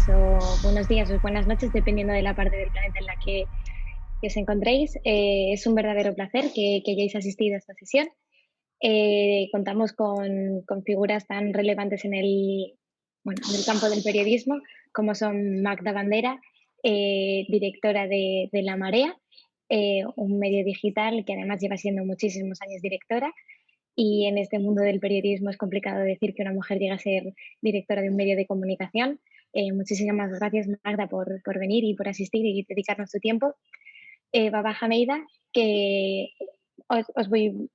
tardes o buenos días o buenas noches, dependiendo de la parte del planeta en la que os encontréis. Es un verdadero placer que hayáis asistido a esta sesión. Contamos con figuras tan relevantes en el campo del periodismo como son Magda Bandera, directora de La Marea, un medio digital que además lleva siendo muchísimos años directora. Y en este mundo del periodismo es complicado decir que una mujer llegue a ser directora de un medio de comunicación. Muchísimas gracias, Magda, por venir y por asistir y dedicarnos tu tiempo. Baba Hameida, que os voy.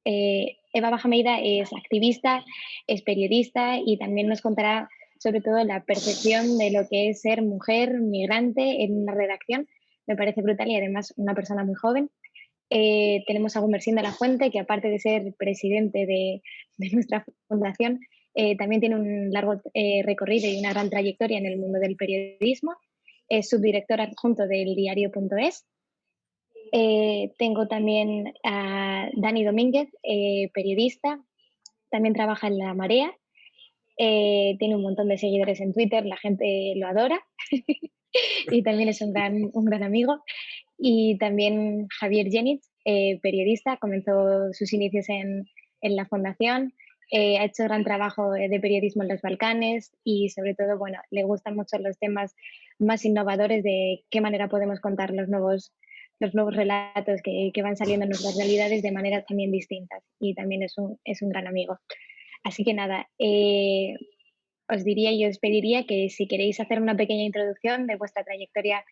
Eva Bajameida es activista, es periodista y también nos contará sobre todo la percepción de lo que es ser mujer migrante en una redacción. Me parece brutal y además una persona muy joven. Tenemos a Gumersind de la Fuente, que aparte de ser presidente de nuestra fundación, también tiene un largo recorrido y una gran trayectoria en el mundo del periodismo. Es subdirector adjunto del diario.es. Tengo también a Dani Domínguez, periodista, también trabaja en La Marea, tiene un montón de seguidores en Twitter, la gente lo adora y también es un gran amigo. Y también Javier Genitz, periodista, comenzó sus inicios en la fundación, ha hecho gran trabajo de periodismo en los Balcanes y sobre todo, bueno, le gustan mucho los temas más innovadores de qué manera podemos contar los nuevos relatos que van saliendo en nuestras realidades de maneras también distintas y también es un gran amigo. Así que nada, os diría y os pediría que si queréis hacer una pequeña introducción de vuestra trayectoria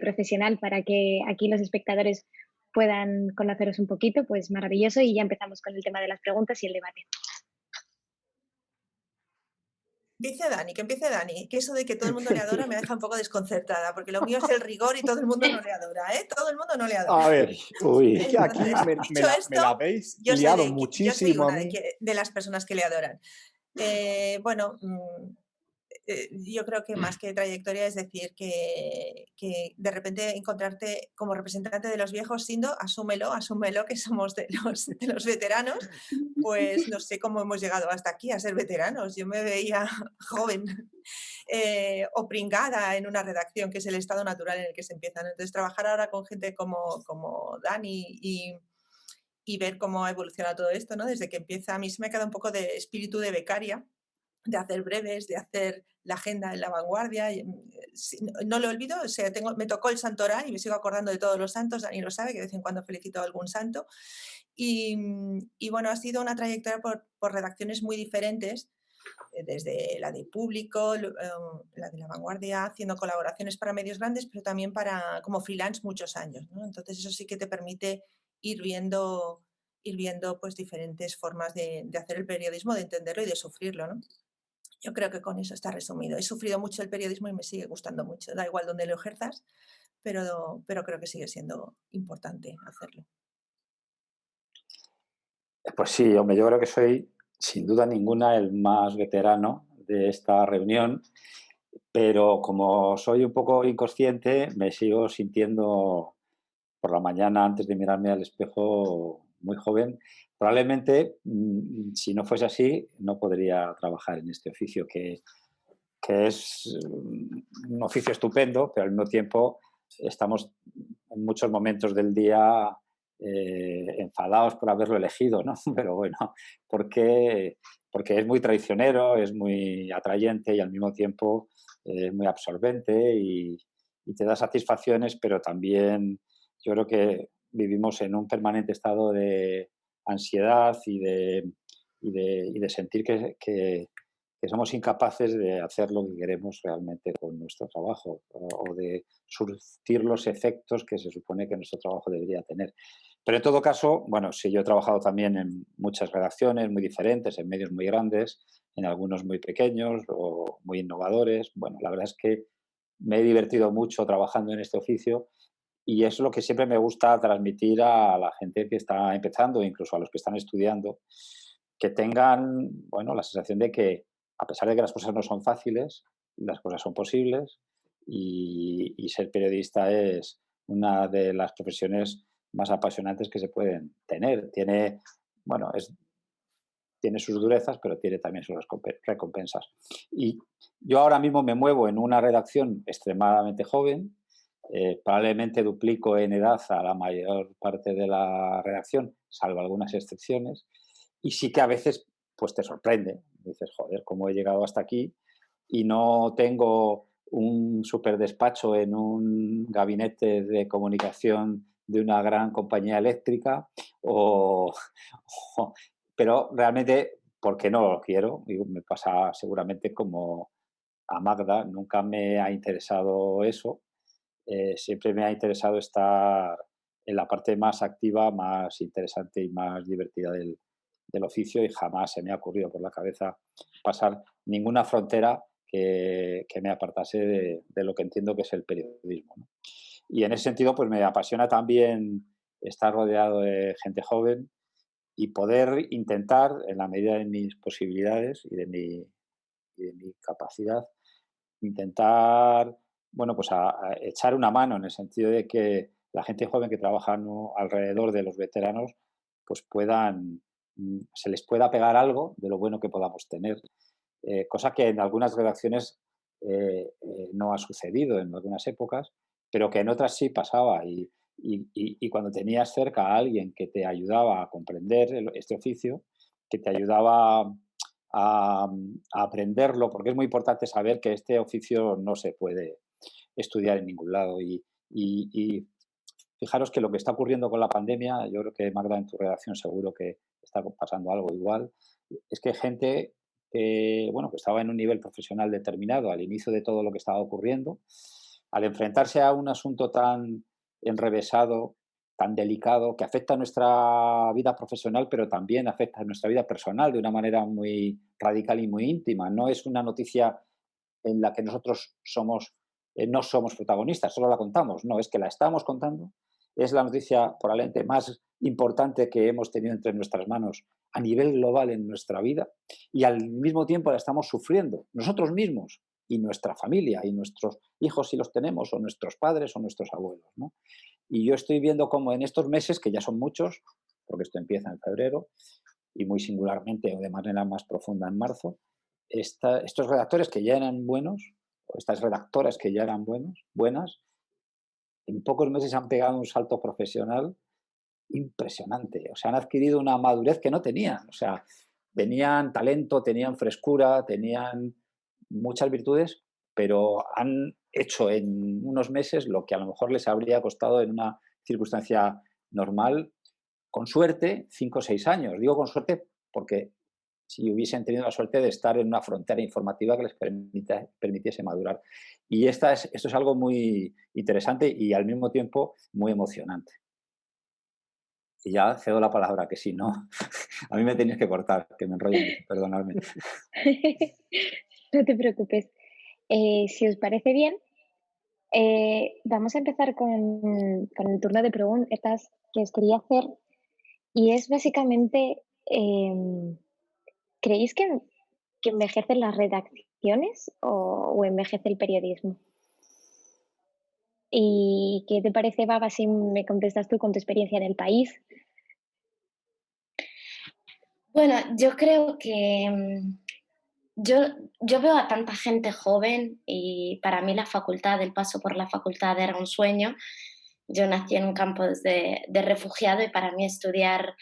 profesional para que aquí los espectadores puedan conoceros un poquito, pues maravilloso y ya empezamos con el tema de las preguntas y el debate. Que empiece Dani, que eso de que todo el mundo le adora me deja un poco desconcertada, porque lo mío es el rigor y todo el mundo no le adora, ¿eh? Todo el mundo no le adora. A ver, Entonces, que aquí dicho me esto, la habéis yo sé liado yo soy muchísimo a una mí. de las personas que le adoran. Bueno, yo creo que más que trayectoria es decir que de repente encontrarte como representante de los viejos, Sindo, asúmelo que somos de los veteranos, pues no sé cómo hemos llegado hasta aquí a ser veteranos. Yo me veía joven o pringada en una redacción, que es el estado natural en el que se empieza, ¿no? Entonces, trabajar ahora con gente como Dani y ver cómo ha evolucionado todo esto, ¿no? Desde que empieza, a mí se me ha quedado un poco de espíritu de becaria, de hacer breves, de hacer la agenda en La Vanguardia. No lo olvido, o sea, me tocó el Santoral y me sigo acordando de todos los santos, Dani lo sabe, que de vez en cuando felicito a algún santo. Y bueno, ha sido una trayectoria por redacciones muy diferentes, desde la de Público, la de La Vanguardia, haciendo colaboraciones para medios grandes, pero también como freelance muchos años, ¿no? Entonces eso sí que te permite ir viendo pues diferentes formas de hacer el periodismo, de entenderlo y de sufrirlo, ¿no? Yo creo que con eso está resumido. He sufrido mucho el periodismo y me sigue gustando mucho. Da igual donde lo ejerzas, pero creo que sigue siendo importante hacerlo. Pues sí, hombre, yo creo que soy, sin duda ninguna, el más veterano de esta reunión, pero como soy un poco inconsciente, me sigo sintiendo por la mañana antes de mirarme al espejo muy joven. Probablemente, si no fuese así, no podría trabajar en este oficio, que es un oficio estupendo, pero al mismo tiempo estamos en muchos momentos del día enfadados por haberlo elegido, ¿no? Pero bueno, porque, porque es muy traicionero, es muy atrayente y al mismo tiempo es muy absorbente y te da satisfacciones, pero también yo creo que vivimos en un permanente estado de ansiedad y de sentir que somos incapaces de hacer lo que queremos realmente con nuestro trabajo o de surtir los efectos que se supone que nuestro trabajo debería tener. Pero en todo caso, bueno, sí, yo he trabajado también en muchas redacciones muy diferentes, en medios muy grandes, en algunos muy pequeños o muy innovadores. Bueno, la verdad es que me he divertido mucho trabajando en este oficio y es lo que siempre me gusta transmitir a la gente que está empezando, incluso a los que están estudiando, que tengan, bueno, la sensación de que a pesar de que las cosas no son fáciles, las cosas son posibles y ser periodista es una de las profesiones más apasionantes que se pueden tener. Tiene tiene sus durezas, pero tiene también sus recompensas. Y yo ahora mismo me muevo en una redacción extremadamente joven, probablemente duplico en edad a la mayor parte de la redacción, salvo algunas excepciones, y sí que a veces pues te sorprende, dices, joder, ¿cómo he llegado hasta aquí? Y no tengo un super despacho en un gabinete de comunicación de una gran compañía eléctrica, pero realmente porque no lo quiero. Y me pasa seguramente como a Magda, nunca me ha interesado eso. Siempre me ha interesado estar en la parte más activa, más interesante y más divertida del oficio, y jamás se me ha ocurrido por la cabeza pasar ninguna frontera que me apartase de lo que entiendo que es el periodismo, ¿no? Y en ese sentido, pues me apasiona también estar rodeado de gente joven y poder intentar, en la medida de mis posibilidades y de mi capacidad, intentar, bueno, pues a echar una mano en el sentido de que la gente joven que trabaja, ¿no?, alrededor de los veteranos, pues se les pueda pegar algo de lo bueno que podamos tener, cosa que en algunas redacciones no ha sucedido en algunas épocas, pero que en otras sí pasaba. Y cuando tenías cerca a alguien que te ayudaba a comprender este oficio, que te ayudaba a aprenderlo, porque es muy importante saber que este oficio no se puede estudiar en ningún lado. Y fijaros que lo que está ocurriendo con la pandemia, yo creo que Magda en tu redacción seguro que está pasando algo igual, es que gente que, bueno, que estaba en un nivel profesional determinado al inicio de todo lo que estaba ocurriendo, al enfrentarse a un asunto tan enrevesado, tan delicado, que afecta a nuestra vida profesional, pero también afecta a nuestra vida personal de una manera muy radical y muy íntima. No es una noticia en la que nosotros no somos protagonistas, solo la contamos. No, es que la estamos contando. Es la noticia probablemente más importante que hemos tenido entre nuestras manos a nivel global en nuestra vida, y al mismo tiempo la estamos sufriendo nosotros mismos y nuestra familia y nuestros hijos si los tenemos, o nuestros padres o nuestros abuelos, ¿no? Y yo estoy viendo cómo en estos meses, que ya son muchos, porque esto empieza en febrero, y muy singularmente o de manera más profunda en marzo, estos redactores que ya eran buenos, o estas redactoras que ya eran buenas, en pocos meses han pegado un salto profesional impresionante. O sea, han adquirido una madurez que no tenían. O sea, tenían talento, tenían frescura, tenían muchas virtudes, pero han hecho en unos meses lo que a lo mejor les habría costado en una circunstancia normal, con suerte, 5 o 6 años. Digo con suerte porque si hubiesen tenido la suerte de estar en una frontera informativa que les permitiese madurar. Y esto es algo muy interesante y al mismo tiempo muy emocionante. Y ya cedo la palabra, que si no, a mí me tenéis que cortar, que me enrollo mucho, perdonadme. No te preocupes. Si os parece bien, vamos a empezar con el turno de preguntas que os quería hacer, y es básicamente, ¿creéis que envejecen las redacciones o envejece el periodismo? ¿Y qué te parece, Baba, si me contestas tú con tu experiencia en el país? Bueno, yo creo que yo veo a tanta gente joven y para mí el paso por la facultad era un sueño. Yo nací en un campo de refugiado y para mí estudiar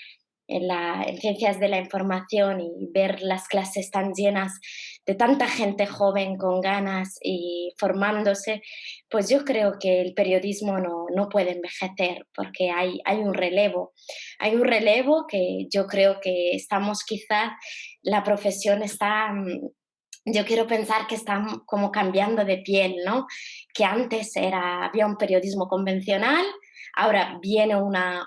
en ciencias de la información y ver las clases tan llenas de tanta gente joven con ganas y formándose, pues yo creo que el periodismo no puede envejecer porque hay un relevo. Hay un relevo que yo creo que estamos quizás, la profesión está... Yo quiero pensar que están como cambiando de piel, ¿no? Que antes había un periodismo convencional, ahora viene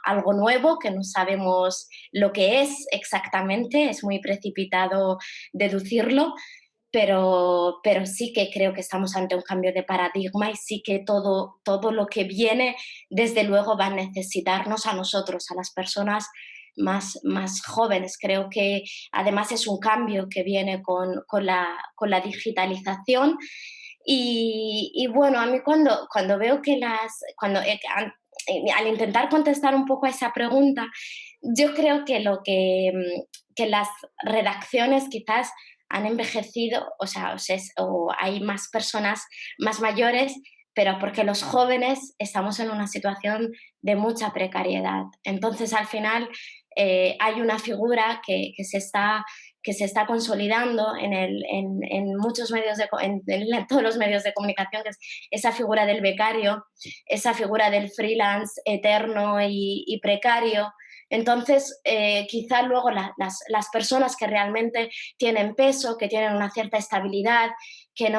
algo nuevo que no sabemos lo que es exactamente, es muy precipitado deducirlo, pero sí que creo que estamos ante un cambio de paradigma y sí que todo lo que viene, desde luego, va a necesitarnos a nosotros, a las personas más jóvenes. Creo que además es un cambio que viene con la digitalización y bueno, a mí cuando veo que al intentar contestar un poco a esa pregunta, yo creo que que las redacciones quizás han envejecido, o sea, o hay más personas más mayores, pero porque los jóvenes estamos en una situación de mucha precariedad. Entonces, al final, hay una figura que se está consolidando en muchos medios en todos los medios de comunicación, que es esa figura del becario, esa figura del freelance eterno y precario. Entonces, quizá luego las personas que realmente tienen peso, que tienen una cierta estabilidad, que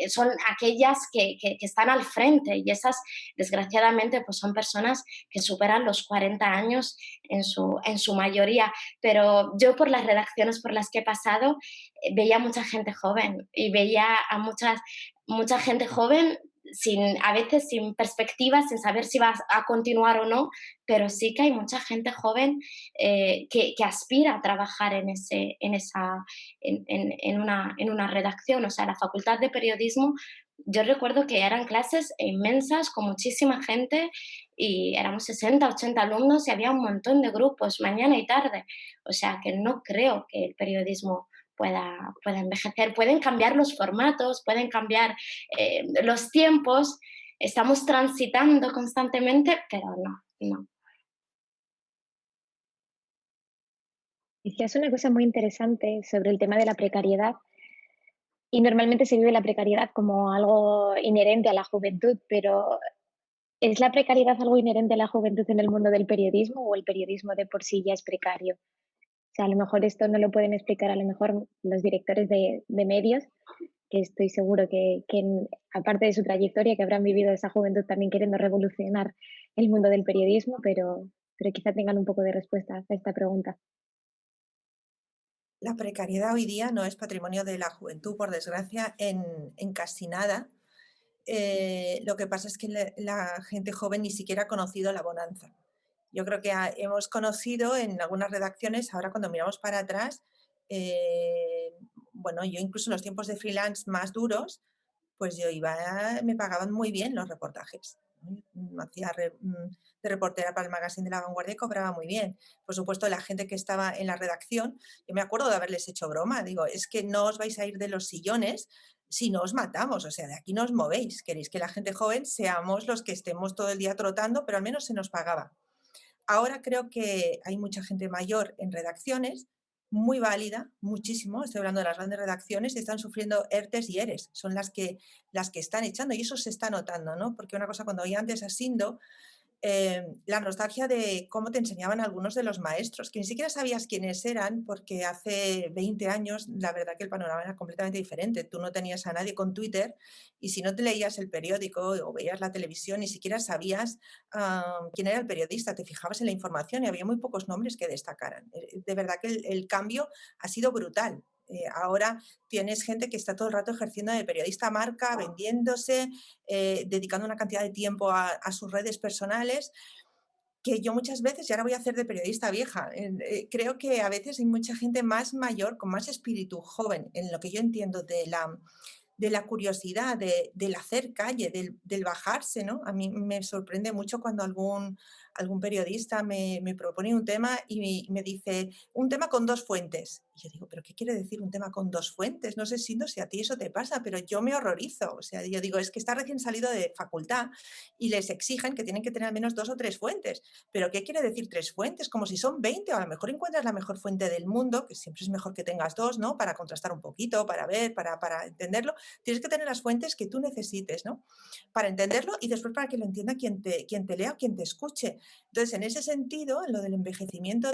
son aquellas que están al frente, y esas, desgraciadamente, pues son personas que superan los 40 años en su mayoría. Pero yo, por las redacciones por las que he pasado, veía mucha gente joven y veía a mucha gente joven a veces sin perspectivas, sin saber si vas a continuar o no, pero sí que hay mucha gente joven que aspira a trabajar en una redacción. O sea, la facultad de periodismo, yo recuerdo que eran clases inmensas con muchísima gente y éramos 60, 80 alumnos y había un montón de grupos mañana y tarde. O sea, que no creo que el periodismo pueda envejecer. Pueden cambiar los formatos, pueden cambiar los tiempos, estamos transitando constantemente, pero no. Decías una cosa muy interesante sobre el tema de la precariedad y normalmente se vive la precariedad como algo inherente a la juventud, pero ¿es la precariedad algo inherente a la juventud en el mundo del periodismo o el periodismo de por sí ya es precario? O sea, a lo mejor esto no lo pueden explicar a lo mejor los directores de medios, que estoy seguro aparte de su trayectoria, que habrán vivido esa juventud también queriendo revolucionar el mundo del periodismo, pero quizá tengan un poco de respuesta a esta pregunta. La precariedad hoy día no es patrimonio de la juventud, por desgracia, en casi nada. Lo que pasa es que la gente joven ni siquiera ha conocido la bonanza. Yo creo que hemos conocido en algunas redacciones, ahora cuando miramos para atrás, eh, bueno, yo incluso en los tiempos de freelance más duros, pues yo iba, me pagaban muy bien los reportajes. Hacía de reportera para el magazine de La Vanguardia y cobraba muy bien. Por supuesto, la gente que estaba en la redacción, yo me acuerdo de haberles hecho broma, digo, es que no os vais a ir de los sillones si no os matamos, o sea, de aquí no os movéis. Queréis que la gente joven seamos los que estemos todo el día trotando, pero al menos se nos pagaba. Ahora creo que hay mucha gente mayor en redacciones, muy válida, muchísimo, estoy hablando de las grandes redacciones, y están sufriendo ERTES y ERES, son las que están echando, y eso se está notando, ¿no? Porque una cosa, cuando oía antes a Sindo, la nostalgia de cómo te enseñaban algunos de los maestros, que ni siquiera sabías quiénes eran, porque hace 20 años la verdad que el panorama era completamente diferente. Tú no tenías a nadie con Twitter y si no te leías el periódico o veías la televisión, ni siquiera sabías quién era el periodista, te fijabas en la información y había muy pocos nombres que destacaran. De verdad que el cambio ha sido brutal. Ahora tienes gente que está todo el rato ejerciendo de periodista marca, vendiéndose, dedicando una cantidad de tiempo a sus redes personales, que yo muchas veces, y ahora voy a hacer de periodista vieja, creo que a veces hay mucha gente más mayor, con más espíritu joven, en lo que yo entiendo de la curiosidad, del hacer calle, del bajarse, ¿no? A mí me sorprende mucho cuando algún periodista me propone un tema y me dice, un tema con 2 fuentes. Y yo digo, ¿pero qué quiere decir un tema con 2 fuentes? No sé, Sindo, si a ti eso te pasa, pero yo me horrorizo. O sea, yo digo, es que está recién salido de facultad y les exigen que tienen que tener al menos 2 o 3 fuentes. ¿Pero qué quiere decir 3 fuentes? Como si son 20, o a lo mejor encuentras la mejor fuente del mundo, que siempre es mejor que tengas dos, ¿no? Para contrastar un poquito, para ver, para entenderlo. Tienes que tener las fuentes que tú necesites, ¿no? Para entenderlo y después para que lo entienda quien te lea o quien te escuche. Entonces, en ese sentido, en lo del envejecimiento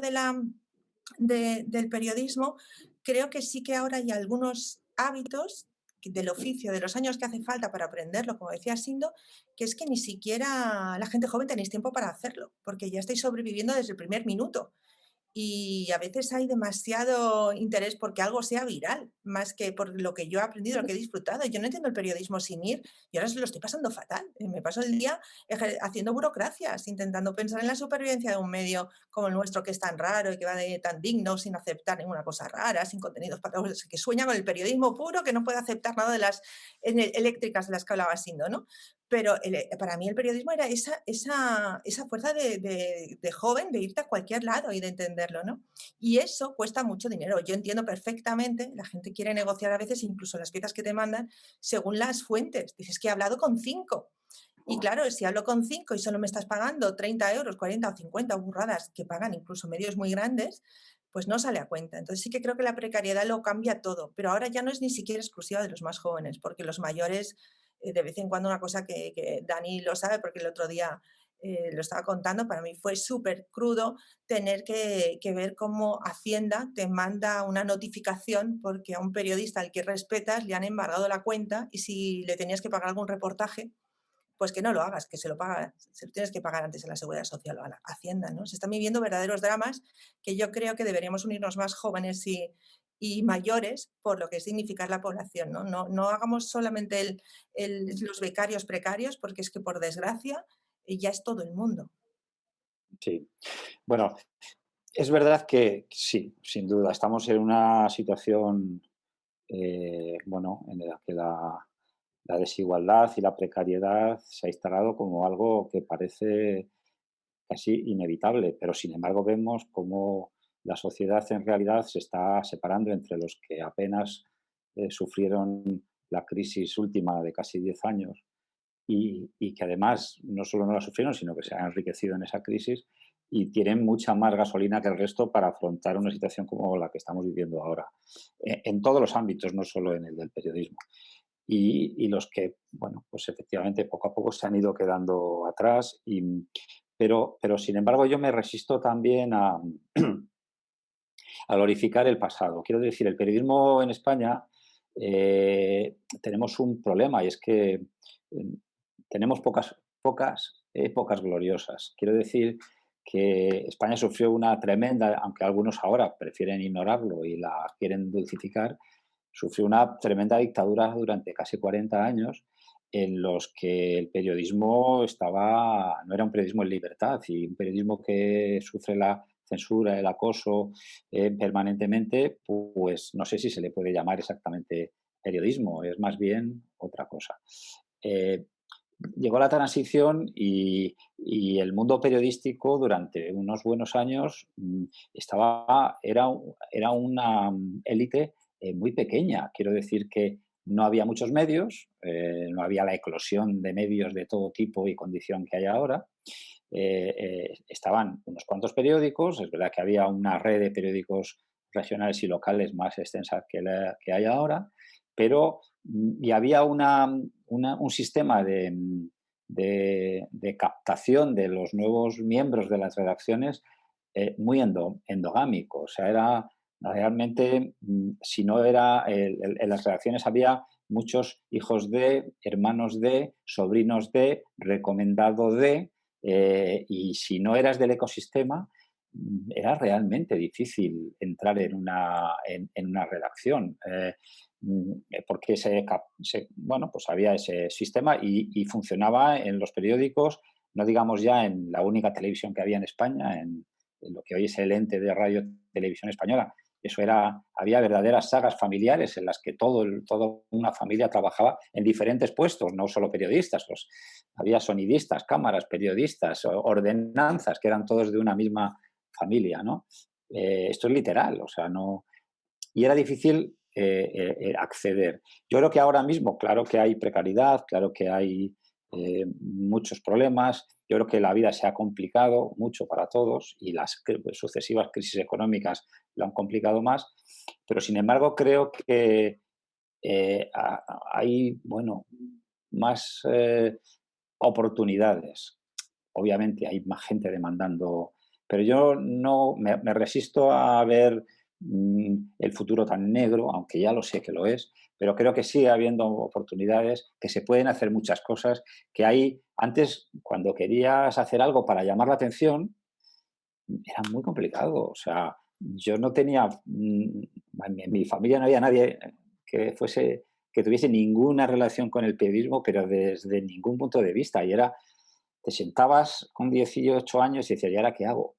del periodismo, creo que sí que ahora hay algunos hábitos del oficio, de los años que hace falta para aprenderlo, como decía Sindo, que es que ni siquiera la gente joven tenéis tiempo para hacerlo, porque ya estáis sobreviviendo desde el primer minuto. Y a veces hay demasiado interés porque algo sea viral, más que por lo que yo he aprendido, lo que he disfrutado. Yo no entiendo el periodismo sin ir y ahora se lo estoy pasando fatal. Me paso el día haciendo burocracias, intentando pensar en la supervivencia de un medio como el nuestro, que es tan raro y que va de tan digno, sin aceptar ninguna cosa rara, sin contenidos que sueña con el periodismo puro, que no puede aceptar nada de las eléctricas de las que hablaba Sindo, ¿no? Pero para mí el periodismo era esa fuerza de joven de irte a cualquier lado y de entenderlo, ¿no? Y eso cuesta mucho dinero. Yo entiendo perfectamente, la gente quiere negociar a veces incluso las piezas que te mandan según las fuentes. Dices que he hablado con 5. Y claro, si hablo con 5 y solo me estás pagando 30 euros, 40 o 50 burradas que pagan incluso medios muy grandes, pues no sale a cuenta. Entonces sí que creo que la precariedad lo cambia todo, pero ahora ya no es ni siquiera exclusiva de los más jóvenes, porque los mayores, de vez en cuando una cosa que Dani lo sabe, porque el otro día lo estaba contando, para mí fue súper crudo tener que ver cómo Hacienda te manda una notificación porque a un periodista al que respetas le han embargado la cuenta y si le tenías que pagar algún reportaje, pues que no lo hagas, que se lo tienes que pagar antes a la Seguridad Social o a la Hacienda, ¿no? Se están viviendo verdaderos dramas que yo creo que deberíamos unirnos más jóvenes y mayores por lo que significa la población, ¿no? No hagamos solamente los becarios precarios, porque es que por desgracia ya es todo el mundo. Sí. Bueno, es verdad que sí, sin duda, estamos en una situación, bueno, en la que la desigualdad y la precariedad se ha instalado como algo que parece casi inevitable, pero sin embargo vemos cómo la sociedad en realidad se está separando entre los que apenas sufrieron la crisis última de casi 10 años y que además no solo no la sufrieron, sino que se han enriquecido en esa crisis y tienen mucha más gasolina que el resto para afrontar una situación como la que estamos viviendo ahora, en todos los ámbitos, no solo en el del periodismo. Y los que, bueno, pues efectivamente poco a poco se han ido quedando atrás, pero sin embargo yo me resisto también a glorificar el pasado. Quiero decir, el periodismo en España tenemos un problema y es que tenemos pocas épocas gloriosas. Quiero decir que España sufrió una tremenda, aunque algunos ahora prefieren ignorarlo y la quieren dulcificar, sufrió una tremenda dictadura durante casi 40 años en los que el periodismo no era un periodismo en libertad y un periodismo que sufre la censura, el acoso permanentemente, pues no sé si se le puede llamar exactamente periodismo, es más bien otra cosa. Eh, Llegó la transición y el mundo periodístico durante unos buenos años era una élite muy pequeña. Quiero decir que no había muchos medios, no había la eclosión de medios de todo tipo y condición que hay ahora. Estaban unos cuantos periódicos, es verdad que había una red de periódicos regionales y locales más extensa que hay ahora, pero y había un sistema de captación de los nuevos miembros de las redacciones muy endogámico. O sea, era realmente, si no era, en las redacciones había muchos hijos de, hermanos de, sobrinos de, recomendado de, y si no eras del ecosistema, era realmente difícil entrar en una redacción. Porque bueno, pues había ese sistema y funcionaba en los periódicos, no digamos ya en la única televisión que había en España, en lo que hoy es el ente de Radio Televisión Española. Había verdaderas sagas familiares en las que toda una familia trabajaba en diferentes puestos, no solo periodistas. Pues había sonidistas, cámaras, periodistas, ordenanzas, que eran todos de una misma familia, ¿no? Esto es literal, o sea, no... Y era difícil acceder. Yo creo que ahora mismo, claro que hay precariedad, claro que hay muchos problemas. Yo creo que la vida se ha complicado mucho para todos y las sucesivas crisis económicas lo han complicado más, pero sin embargo creo que hay, bueno, más oportunidades. Obviamente hay más gente demandando, pero yo no me resisto a ver el futuro tan negro, aunque ya lo sé que lo es, pero creo que sigue habiendo oportunidades, que se pueden hacer muchas cosas, que hay antes, cuando querías hacer algo para llamar la atención, era muy complicado. O sea, yo no tenía, en mi familia no había nadie que tuviese ninguna relación con el periodismo, pero desde ningún punto de vista. Y te sentabas con 18 años y decías, ¿y ahora qué hago?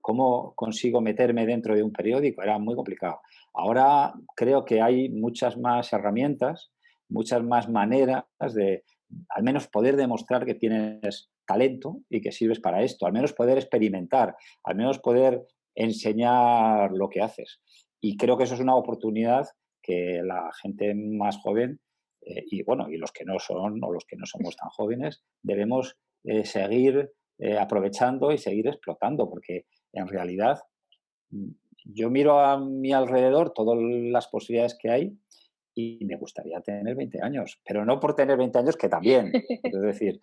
¿Cómo consigo meterme dentro de un periódico? Era muy complicado. Ahora creo que hay muchas más herramientas, muchas más maneras al menos poder demostrar que tienes talento y que sirves para esto, al menos poder experimentar, al menos poder enseñar lo que haces. Y creo que eso es una oportunidad que la gente más joven y bueno, y los que no son o los que no somos tan jóvenes, debemos seguir aprovechando y seguir explotando, porque en realidad yo miro a mi alrededor todas las posibilidades que hay y me gustaría tener 20 años, pero no por tener 20 años, que también, es decir,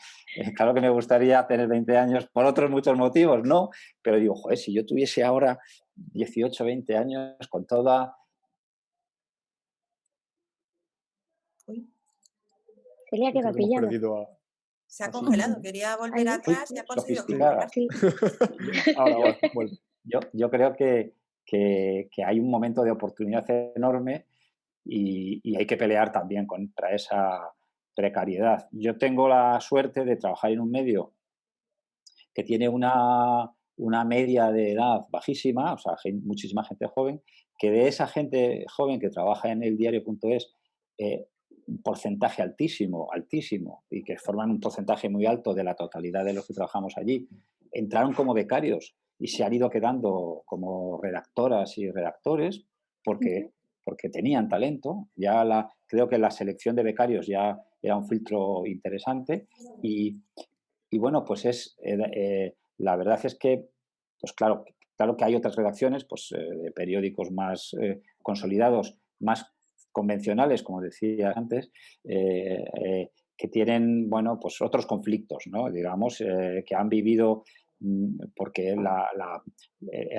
claro que me gustaría tener 20 años por otros muchos motivos, ¿no? Pero digo, joder, si yo tuviese ahora 18, 20 años con toda... Uy, Celia Creo queda que hemos pillado. perdido a... se ha Ah, sí. congelado, quería volver Ay, atrás y ha conseguido sofisticada. congelarse. Sí. Ahora, vuelve. Yo creo que hay un momento de oportunidad enorme y hay que pelear también contra esa precariedad. Yo tengo la suerte de trabajar en un medio que tiene una media de edad bajísima, o sea, muchísima gente joven, que de esa gente joven que trabaja en el diario.es, un porcentaje altísimo, altísimo, y que forman un porcentaje muy alto de la totalidad de los que trabajamos allí, entraron como becarios y se han ido quedando como redactoras y redactores porque, porque tenían talento. Creo que la selección de becarios ya era un filtro interesante y bueno, pues la verdad es que, pues claro que hay otras redacciones pues, de periódicos más consolidados, más convencionales, como decía antes, que tienen, bueno, pues otros conflictos, ¿no? Digamos, que han vivido porque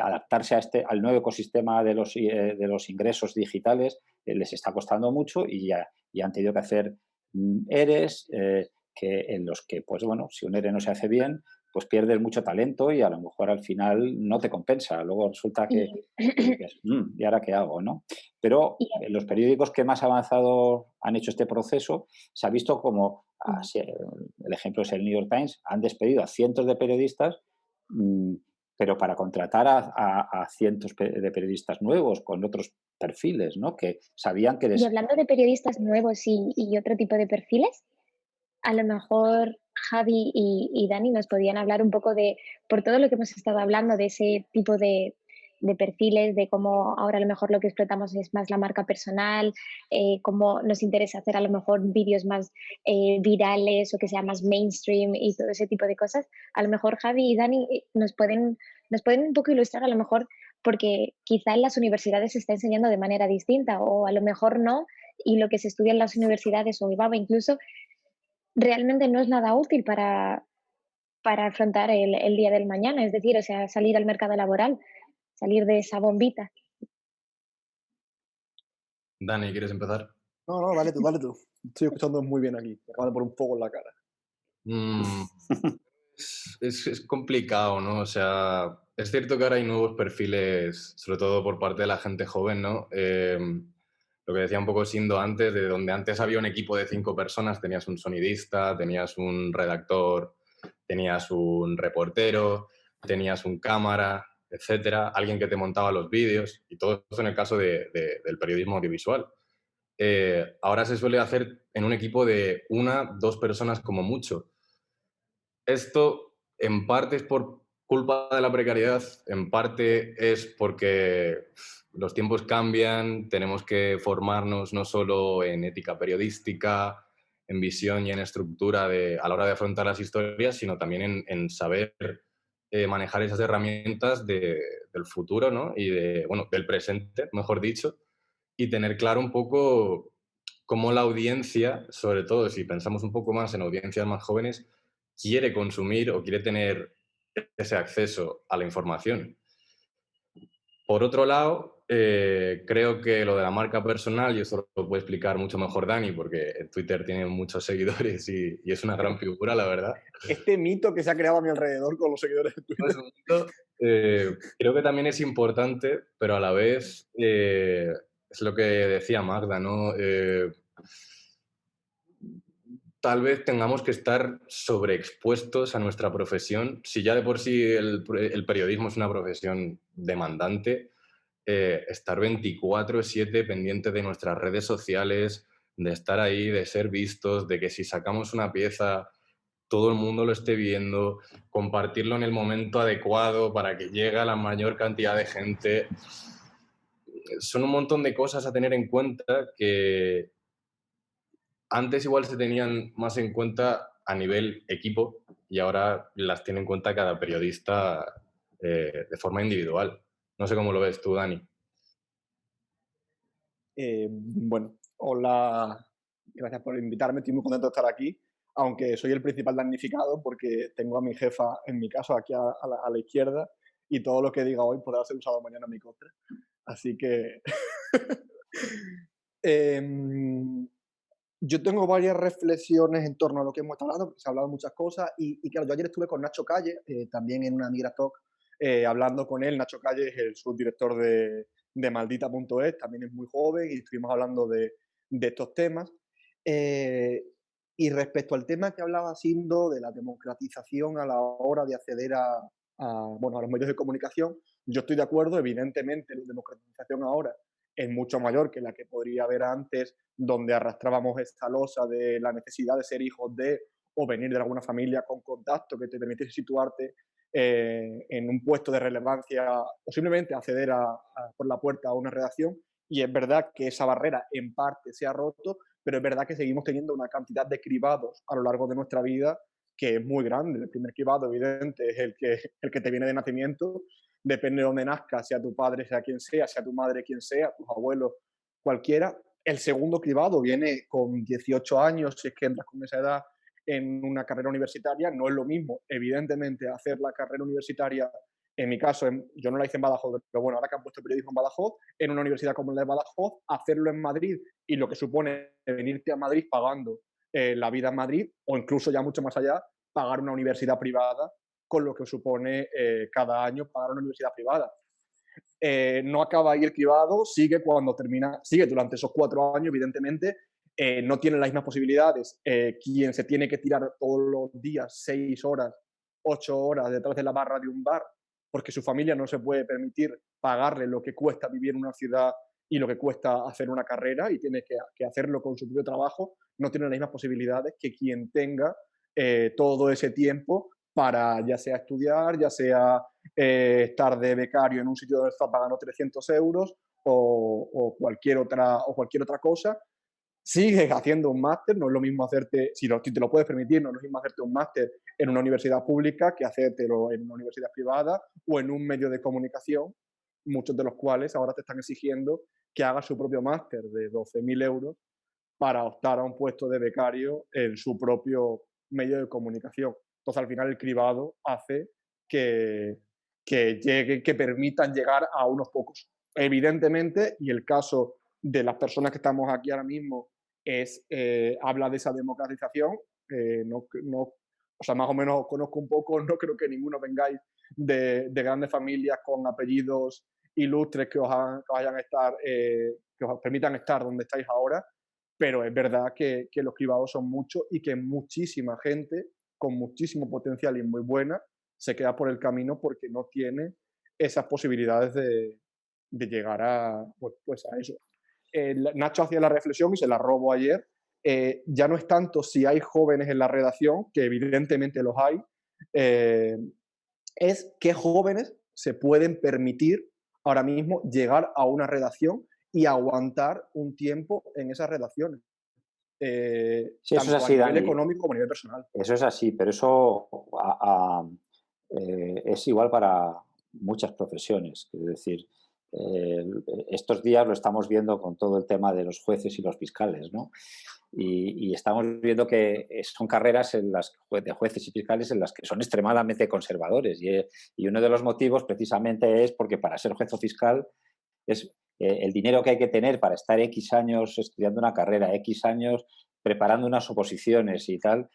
adaptarse al nuevo ecosistema de los ingresos digitales les está costando mucho y han tenido que hacer ERES, en los que, pues bueno, si un ERE no se hace bien, pues pierdes mucho talento y a lo mejor al final no te compensa. Luego resulta que ¿y ahora qué hago? ¿No? Pero en los periódicos que más avanzado han hecho este proceso, se ha visto como, el ejemplo es el New York Times, han despedido a cientos de periodistas, pero para contratar a cientos de periodistas nuevos con otros perfiles, ¿no? Que sabían que... Y hablando de periodistas nuevos y otro tipo de perfiles, a lo mejor Javi y Dani nos podían hablar un poco por todo lo que hemos estado hablando, de ese tipo de perfiles, de cómo ahora a lo mejor lo que explotamos es más la marca personal, cómo nos interesa hacer a lo mejor vídeos más virales o que sea más mainstream y todo ese tipo de cosas. A lo mejor Javi y Dani nos pueden un poco ilustrar, a lo mejor porque quizá en las universidades se está enseñando de manera distinta o a lo mejor no, y lo que se estudia en las universidades o IBABA incluso realmente no es nada útil para afrontar el día del mañana, es decir, o sea, salir al mercado laboral, salir de esa bombita. Dani, ¿quieres empezar? No, dale tú, dale tú. Estoy escuchando muy bien aquí. Me acaban de poner un fuego en la cara. Es complicado, ¿no? O sea, es cierto que ahora hay nuevos perfiles, sobre todo por parte de la gente joven, ¿no? Lo que decía un poco Sindo antes, de donde antes había un equipo de 5 personas, tenías un sonidista, tenías un redactor, tenías un reportero, tenías un cámara, etcétera, alguien que te montaba los vídeos, y todo esto en el caso del periodismo audiovisual. Ahora se suele hacer en un equipo de 1, 2 personas como mucho. Esto en parte es por culpa de la precariedad, en parte es porque los tiempos cambian, tenemos que formarnos no solo en ética periodística, en visión y en estructura a la hora de afrontar las historias, sino también en saber manejar esas herramientas del futuro, ¿no? Y del presente, mejor dicho, y tener claro un poco cómo la audiencia, sobre todo si pensamos un poco más en audiencias más jóvenes, quiere consumir o quiere tener ese acceso a la información. Por otro lado, creo que lo de la marca personal, y eso lo puede explicar mucho mejor Dani, porque en Twitter tiene muchos seguidores y es una gran figura, la verdad. Este mito que se ha creado a mi alrededor con los seguidores de Twitter. Creo que también es importante, pero a la vez es lo que decía Magda, ¿no? Tal vez tengamos que estar sobreexpuestos a nuestra profesión. Si ya de por sí el periodismo es una profesión demandante, estar 24/7 pendiente de nuestras redes sociales, de estar ahí, de ser vistos, de que si sacamos una pieza todo el mundo lo esté viendo, compartirlo en el momento adecuado para que llegue a la mayor cantidad de gente. Son un montón de cosas a tener en cuenta que antes igual se tenían más en cuenta a nivel equipo y ahora las tiene en cuenta cada periodista de forma individual. No sé cómo lo ves tú, Dani. Bueno, hola, gracias por invitarme, estoy muy contento de estar aquí, aunque soy el principal damnificado porque tengo a mi jefa, en mi caso, aquí a la izquierda, y todo lo que diga hoy podrá ser usado mañana en mi contra. Así que yo tengo varias reflexiones en torno a lo que hemos estado hablando, porque se ha hablado de muchas cosas, y claro, yo ayer estuve con Nacho Calle, también en una Migra Talk, hablando con él. Nacho Calle es el subdirector de Maldita.es, también es muy joven, y estuvimos hablando de estos temas. Y respecto al tema que hablaba Sindo, de la democratización a la hora de acceder bueno, a los medios de comunicación, yo estoy de acuerdo. Evidentemente la democratización ahora es mucho mayor que la que podría haber antes, donde arrastrábamos esta losa de la necesidad de ser hijos de o venir de alguna familia con contacto que te permitiese situarte en un puesto de relevancia o simplemente acceder por la puerta a una redacción. Y es verdad que esa barrera en parte se ha roto, pero es verdad que seguimos teniendo una cantidad de cribados a lo largo de nuestra vida que es muy grande. El primer cribado, evidente, es el que te viene de nacimiento. Depende de dónde nazcas, sea tu padre, sea quien sea tu madre, quien sea, tus abuelos, cualquiera. El segundo cribado viene con 18 años, si es que entras con esa edad en una carrera universitaria. No es lo mismo, evidentemente, hacer la carrera universitaria, en mi caso, yo no la hice en Badajoz, pero bueno, ahora que han puesto periodismo en Badajoz, en una universidad como la de Badajoz, hacerlo en Madrid, y lo que supone venirte a Madrid pagando la vida en Madrid, o incluso ya mucho más allá, pagar una universidad privada, con lo que supone cada año pagar una universidad privada. No acaba ahí el cribado, sigue durante esos 4 años, evidentemente. No tiene las mismas posibilidades quien se tiene que tirar todos los días 6 horas, 8 horas detrás de la barra de un bar, porque su familia no se puede permitir pagarle lo que cuesta vivir en una ciudad y lo que cuesta hacer una carrera, y tiene que hacerlo con su propio trabajo. No tiene las mismas posibilidades que quien tenga todo ese tiempo para ya sea estudiar, ya sea estar de becario en un sitio donde está pagando 300 euros o cualquier otra cosa. Sigues haciendo un máster. No es lo mismo hacerte, si te lo puedes permitir, no es lo mismo hacerte un máster en una universidad pública que hacértelo en una universidad privada o en un medio de comunicación, muchos de los cuales ahora te están exigiendo que hagas su propio máster de 12.000 euros para optar a un puesto de becario en su propio medio de comunicación. Entonces, al final, el cribado hace que permitan llegar a unos pocos. Evidentemente, y el caso de las personas que estamos aquí ahora mismo habla de esa democratización. O sea, más o menos os conozco un poco, no creo que ninguno vengáis de grandes familias con apellidos ilustres que os permitan estar donde estáis ahora, pero es verdad que los cribados son muchos y que muchísima gente con muchísimo potencial y muy buena se queda por el camino porque no tiene esas posibilidades de llegar pues a eso. Nacho hacía la reflexión y se la robo ayer. Ya no es tanto si hay jóvenes en la redacción, que evidentemente los hay, es qué jóvenes se pueden permitir ahora mismo llegar a una redacción y aguantar un tiempo en esas redacciones. Sí, eso es así, a nivel Dani, económico como a nivel personal. Eso es así, pero eso es igual para muchas profesiones. Es decir, estos días lo estamos viendo con todo el tema de los jueces y los fiscales, ¿no? Y estamos viendo que son carreras de jueces y fiscales en las que son extremadamente conservadores. Y uno de los motivos precisamente es porque para ser juez o fiscal es el dinero que hay que tener para estar X años estudiando una carrera, X años preparando unas oposiciones y tal,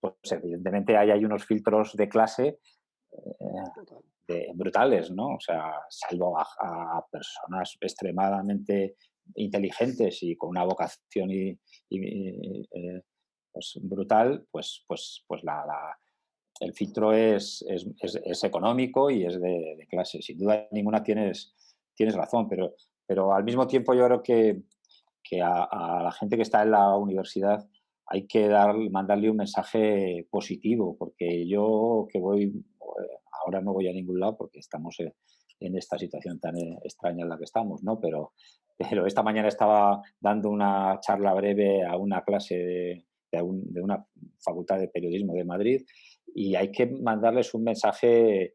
pues evidentemente hay unos filtros de clase brutales, ¿no? O sea, salvo a personas extremadamente inteligentes y con una vocación pues brutal, pues el filtro es económico y es de clase. Sin duda ninguna tienes razón, pero al mismo tiempo yo creo que que a la gente que está en la universidad hay que mandarle un mensaje positivo, porque yo que ahora no voy a ningún lado porque estamos en esta situación tan extraña en la que estamos, ¿no? Pero esta mañana estaba dando una charla breve a una clase de una facultad de periodismo de Madrid y hay que mandarles un mensaje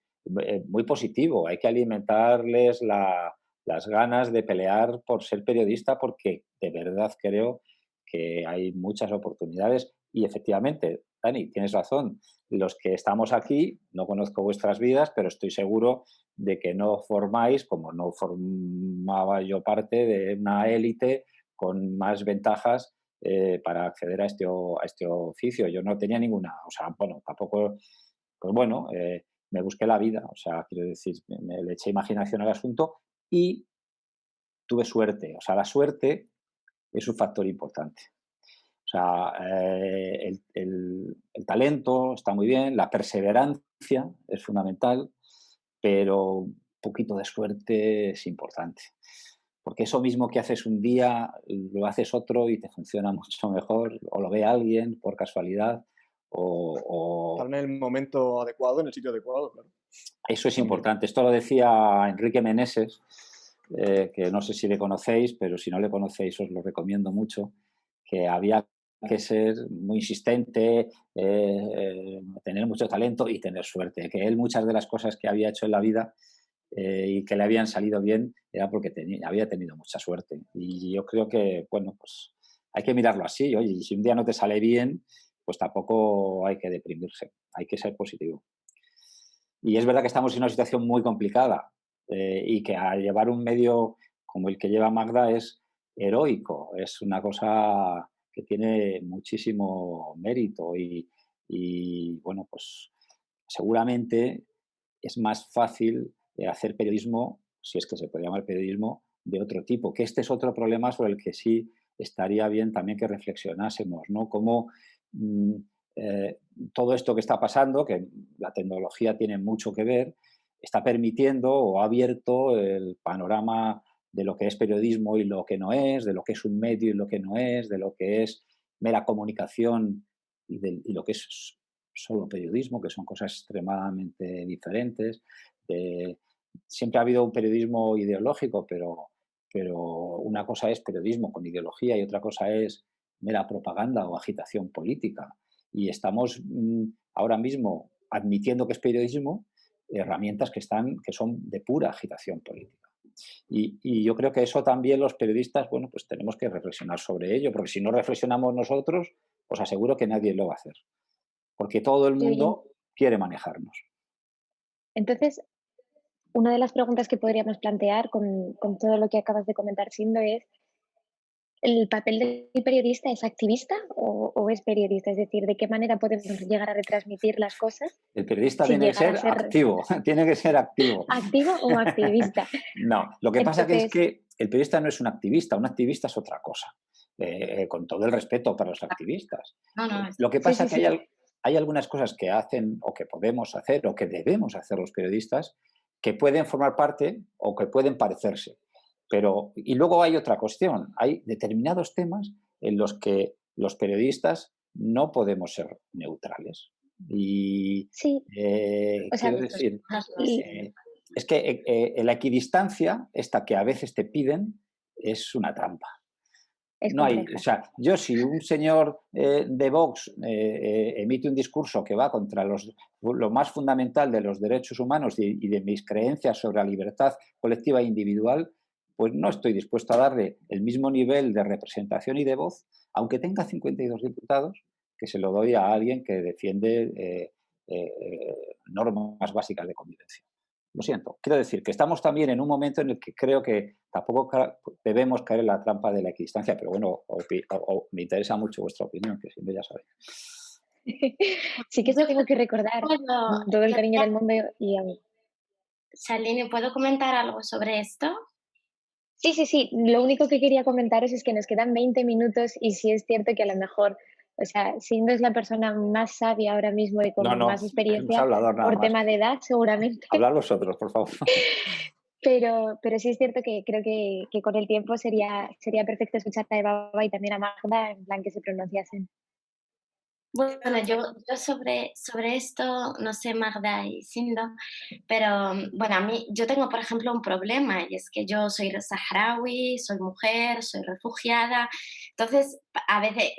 muy positivo, hay que alimentarles las ganas de pelear por ser periodista porque de verdad creo que hay muchas oportunidades y efectivamente, Dani, tienes razón, los que estamos aquí, no conozco vuestras vidas, pero estoy seguro de que no formáis, como no formaba yo parte de una élite con más ventajas para acceder a este oficio. Yo no tenía ninguna, o sea, bueno, tampoco, pues bueno, me busqué la vida, o sea, quiero decir, le eché imaginación al asunto y tuve suerte, o sea, la suerte es un factor importante. O sea, el talento está muy bien, la perseverancia es fundamental, pero un poquito de suerte es importante. Porque eso mismo que haces un día, lo haces otro y te funciona mucho mejor, o lo ve alguien por casualidad, Estar en el momento adecuado, en el sitio adecuado, claro. Eso es importante. Esto lo decía Enrique Meneses, que no sé si le conocéis, pero si no le conocéis os lo recomiendo mucho, que había que ser muy insistente, tener mucho talento y tener suerte. Que él muchas de las cosas que había hecho en la vida y que le habían salido bien era porque había tenido mucha suerte. Y yo creo que, bueno, pues hay que mirarlo así. Oye, y si un día no te sale bien, pues tampoco hay que deprimirse, hay que ser positivo. Y es verdad que estamos en una situación muy complicada y que al llevar un medio como el que lleva Magda es heroico, es una cosa que tiene muchísimo mérito y bueno, pues seguramente es más fácil hacer periodismo, si es que se puede llamar periodismo, de otro tipo, que este es otro problema sobre el que sí estaría bien también que reflexionásemos, ¿no? Cómo eh, todo esto que está pasando, que la tecnología tiene mucho que ver, está permitiendo o ha abierto el panorama de lo que es periodismo y lo que no es, de lo que es un medio y lo que no es, de lo que es mera comunicación y lo que es solo periodismo, que son cosas extremadamente diferentes. Siempre ha habido un periodismo ideológico, pero una cosa es periodismo con ideología y otra cosa es mera propaganda o agitación política. Y estamos ahora mismo admitiendo que es periodismo herramientas que son de pura agitación política. Y yo creo que eso también los periodistas, bueno, pues tenemos que reflexionar sobre ello, porque si no reflexionamos nosotros, os aseguro que nadie lo va a hacer, porque todo el mundo quiere manejarnos. Entonces, una de las preguntas que podríamos plantear con todo lo que acabas de comentar, Sindo, es ¿el papel del periodista es activista o es periodista? Es decir, ¿de qué manera podemos llegar a retransmitir las cosas El periodista sin tiene que llegar a ser ser activo, tiene que ser activo. activo o activista? No, lo que pasa Entonces, es que el periodista no es un activista es otra cosa, con todo el respeto para los activistas. No, Lo que sí, pasa sí, es que sí. hay algunas cosas que hacen o que podemos hacer o que debemos hacer los periodistas que pueden formar parte o que pueden parecerse. Y luego hay otra cuestión, hay determinados temas en los que los periodistas no podemos ser neutrales. Y Sí, o sea, quiero decir, y- es que la equidistancia, esta que a veces te piden, es una trampa. es No hay, o compleja. sea, yo si un señor de Vox emite un discurso que va contra lo más fundamental de los derechos humanos y de mis creencias sobre la libertad colectiva e individual, pues no estoy dispuesto a darle el mismo nivel de representación y de voz, aunque tenga 52 diputados, que se lo doy a alguien que defiende normas básicas de convivencia. Lo siento. Quiero decir que estamos también en un momento en el que creo que tampoco debemos caer en la trampa de la equidistancia, pero bueno, me interesa mucho vuestra opinión, que siempre ya sabéis. Sí que os tengo que recordar todo el cariño del mundo y Shalini, ¿puedo comentar algo sobre esto? sí, sí, sí. Lo único que quería comentaros es que nos quedan 20 minutos y sí es cierto que a lo mejor, o sea, siendo es la persona más sabia ahora mismo y No, con no, más es un experiencia hablador nada por más. tema de edad, seguramente. Hablar vosotros, por favor. pero sí es cierto que creo que con el tiempo sería perfecto escucharte a Eva y también a Magda, en plan que se pronunciasen. Bueno, yo sobre esto, no sé, Magda y Sindo, pero bueno, a mí, yo tengo, por ejemplo, un problema y es que yo soy saharaui, soy mujer, soy refugiada, entonces a veces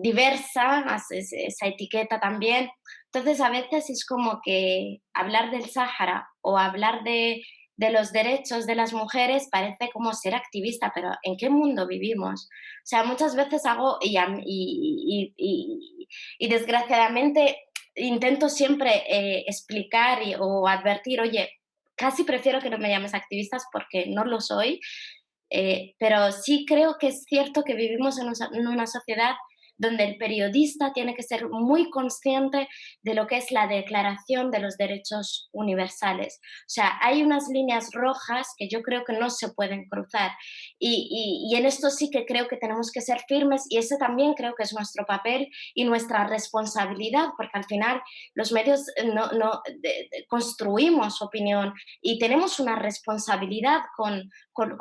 diversa, esa etiqueta también, entonces a veces es como que hablar del Sáhara o hablar de los derechos de las mujeres parece como ser activista, pero ¿en qué mundo vivimos? O sea, muchas veces hago y desgraciadamente intento siempre explicar o advertir, oye, casi prefiero que no me llames activistas porque no lo soy, pero sí creo que es cierto que vivimos en una sociedad donde el periodista tiene que ser muy consciente de lo que es la Declaración de los Derechos Universales. O sea, hay unas líneas rojas que yo creo que no se pueden cruzar y en esto sí que creo que tenemos que ser firmes y ese también creo que es nuestro papel y nuestra responsabilidad, porque al final los medios construimos opinión y tenemos una responsabilidad con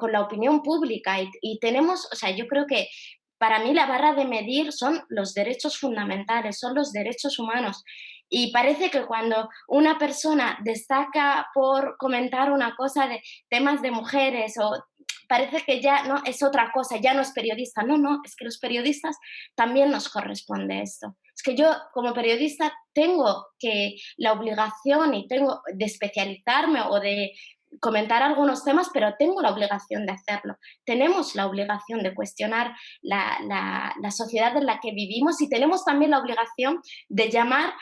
la opinión pública y tenemos, o sea, yo creo que para mí la barra de medir son los derechos fundamentales, son los derechos humanos. Y parece que cuando una persona destaca por comentar una cosa de temas de mujeres o parece que ya no es otra cosa, ya no es periodista. No, no, es que los periodistas también nos corresponde esto. Es que yo como periodista tengo que la obligación y tengo de especializarme o de comentar algunos temas, pero tengo la obligación de hacerlo. Tenemos la obligación de cuestionar la sociedad en la que vivimos y tenemos también la obligación de llamar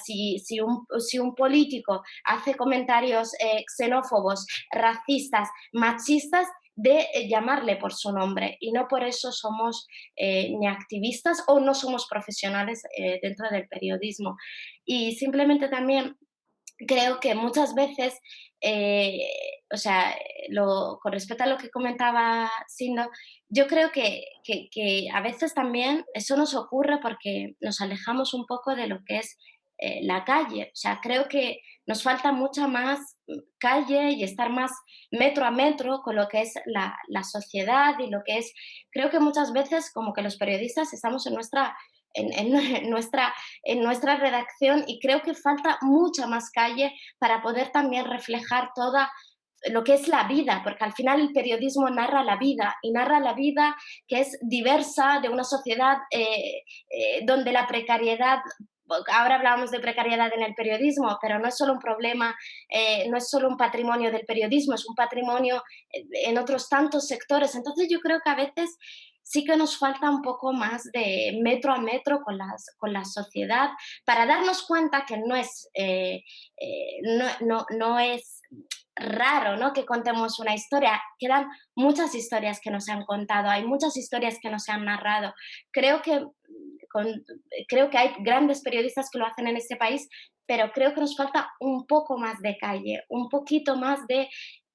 si un político hace comentarios xenófobos, racistas, machistas, de llamarle por su nombre y no por eso somos ni activistas o no somos profesionales dentro del periodismo. Y simplemente también creo que muchas veces, eh, o sea, con respecto a lo que comentaba Sindo, yo creo que a veces también eso nos ocurre porque nos alejamos un poco de lo que es la calle. O sea, creo que nos falta mucha más calle y estar más metro a metro con lo que es la sociedad y lo que es, creo que muchas veces como que los periodistas estamos en nuestra en nuestra redacción y creo que falta mucha más calle para poder también reflejar toda lo que es la vida, porque al final el periodismo narra la vida y narra la vida que es diversa de una sociedad donde la precariedad, ahora hablábamos de precariedad en el periodismo, pero no es solo un problema, no es solo un patrimonio del periodismo, es un patrimonio en otros tantos sectores. Entonces yo creo que a veces sí que nos falta un poco más de metro a metro con la sociedad para darnos cuenta que no es raro, ¿no?, que contemos una historia. Quedan muchas historias que nos han contado, hay muchas historias que nos han narrado. Creo que, creo que hay grandes periodistas que lo hacen en este país, pero creo que nos falta un poco más de calle, un poquito más de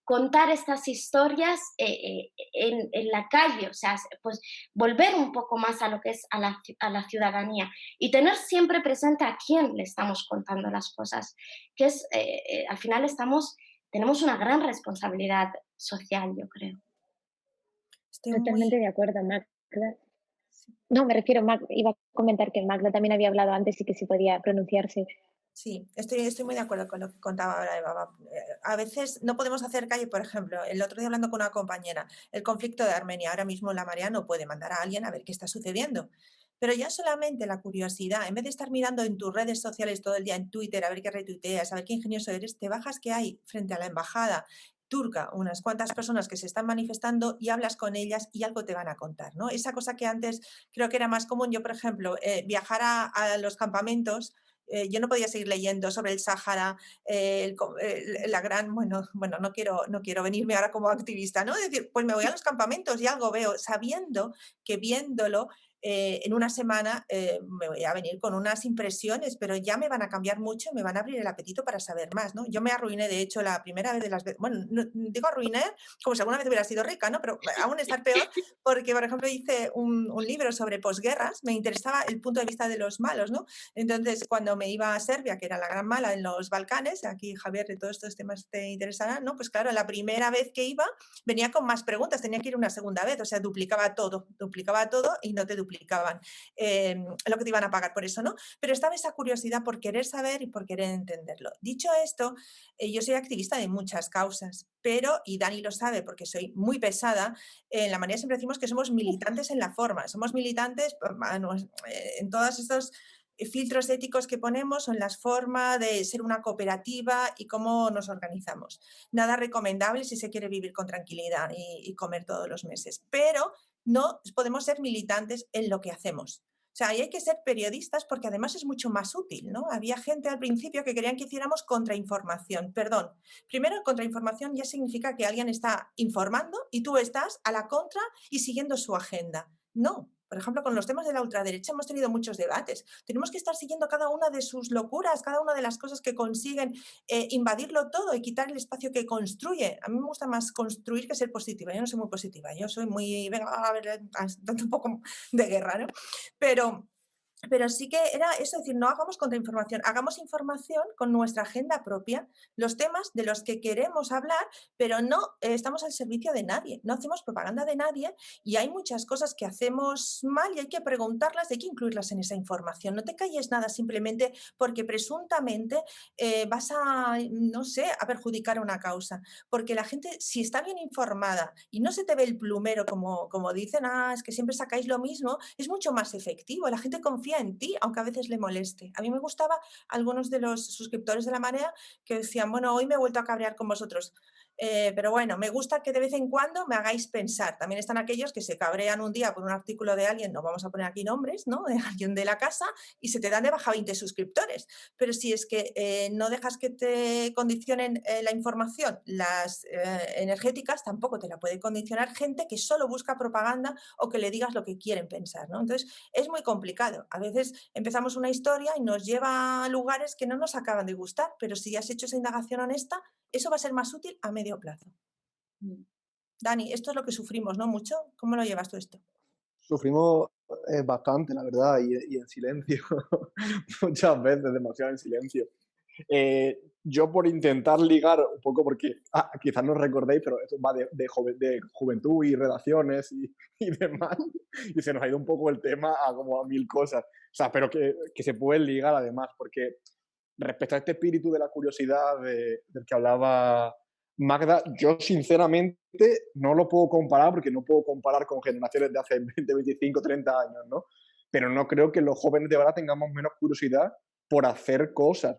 contar estas historias en la calle, o sea, pues volver un poco más a lo que es a la ciudadanía y tener siempre presente a quién le estamos contando las cosas, que es, al final tenemos una gran responsabilidad social, yo creo. Estoy Totalmente muy... de acuerdo, Magda. No, me refiero, iba a comentar que Magda también había hablado antes y que sí podía pronunciarse. Sí, estoy muy de acuerdo con lo que contaba ahora Eva. A veces no podemos hacer calle, por ejemplo, el otro día hablando con una compañera, el conflicto de Armenia. Ahora mismo la Marea no puede mandar a alguien a ver qué está sucediendo. Pero ya solamente la curiosidad, en vez de estar mirando en tus redes sociales todo el día en Twitter, a ver qué retuiteas, a ver qué ingenioso eres, te bajas que hay frente a la embajada turca unas cuantas personas que se están manifestando y hablas con ellas y algo te van a contar, ¿no? Esa cosa que antes creo que era más común. Yo, por ejemplo, viajar a los campamentos, yo no podía seguir leyendo sobre el Sáhara, la gran, bueno, no quiero venirme ahora como activista, ¿no? Es decir, pues me voy a los campamentos y algo veo, sabiendo que viéndolo en una semana me voy a venir con unas impresiones, pero ya me van a cambiar mucho y me van a abrir el apetito para saber más, ¿no? Yo me arruiné, de hecho, la primera vez de las veces, bueno, digo arruiné como si alguna vez hubiera sido rica, ¿no? Pero aún estar peor, porque, por ejemplo, hice un libro sobre posguerras, me interesaba el punto de vista de los malos, ¿no? Entonces, cuando me iba a Serbia, que era la gran mala en los Balcanes, aquí Javier, de todos estos temas te interesarán, ¿no? Pues claro, la primera vez que iba venía con más preguntas, tenía que ir una segunda vez, o sea, duplicaba todo y no te duplicaban lo que te iban a pagar por eso, ¿no? Pero estaba esa curiosidad por querer saber y por querer entenderlo. Dicho esto, yo soy activista de muchas causas, pero, y Dani lo sabe porque soy muy pesada, en la manera siempre decimos que somos militantes en la forma, somos militantes en todos estos filtros éticos que ponemos o en las formas de ser una cooperativa y cómo nos organizamos. Nada recomendable si se quiere vivir con tranquilidad y comer todos los meses, pero no podemos ser militantes en lo que hacemos. O sea, ahí hay que ser periodistas porque además es mucho más útil, ¿no? Había gente al principio que querían que hiciéramos contrainformación. Perdón, primero contrainformación ya significa que alguien está informando y tú estás a la contra y siguiendo su agenda. No. Por ejemplo, con los temas de la ultraderecha hemos tenido muchos debates. Tenemos que estar siguiendo cada una de sus locuras, cada una de las cosas que consiguen invadirlo todo y quitar el espacio que construye. A mí me gusta más construir que ser positiva. Yo no soy muy positiva, yo soy muy, venga, a ver, tanto un poco de guerra, ¿no? Pero sí que era eso, es decir, no hagamos contrainformación, hagamos información con nuestra agenda propia, los temas de los que queremos hablar, pero no estamos al servicio de nadie, no hacemos propaganda de nadie y hay muchas cosas que hacemos mal y hay que preguntarlas, hay que incluirlas en esa información. No te calles nada simplemente porque presuntamente vas a, no sé, a perjudicar a una causa, porque la gente, si está bien informada y no se te ve el plumero como dicen, es que siempre sacáis lo mismo, es mucho más efectivo, la gente confía en ti, aunque a veces le moleste. A mí me gustaba algunos de los suscriptores de La Marea que decían, bueno, hoy me he vuelto a cabrear con vosotros. Pero bueno, me gusta que de vez en cuando me hagáis pensar. También están aquellos que se cabrean un día por un artículo de alguien, no vamos a poner aquí nombres, ¿no? De alguien de la casa y se te dan de baja 20 suscriptores. Pero si es que no dejas que te condicionen la información, las energéticas, tampoco te la puede condicionar gente que solo busca propaganda o que le digas lo que quieren pensar, ¿no? Entonces, es muy complicado. A veces empezamos una historia y nos lleva a lugares que no nos acaban de gustar, pero si has hecho esa indagación honesta, eso va a ser más útil a medio plazo. Dani, esto es lo que sufrimos, ¿no? Mucho. ¿Cómo lo llevas tú esto? Sufrimos bastante, la verdad, y en silencio. Muchas veces, demasiado en silencio. Yo por intentar ligar un poco, porque quizás no recordéis, pero esto va de juventud y redacciones y demás, y se nos ha ido un poco el tema a como a mil cosas. O sea, pero que se puede ligar además, porque respecto a este espíritu de la curiosidad del que hablaba Magda, yo sinceramente no lo puedo comparar, porque no puedo comparar con generaciones de hace 20, 25, 30 años, ¿no? Pero no creo que los jóvenes de ahora tengamos menos curiosidad por hacer cosas.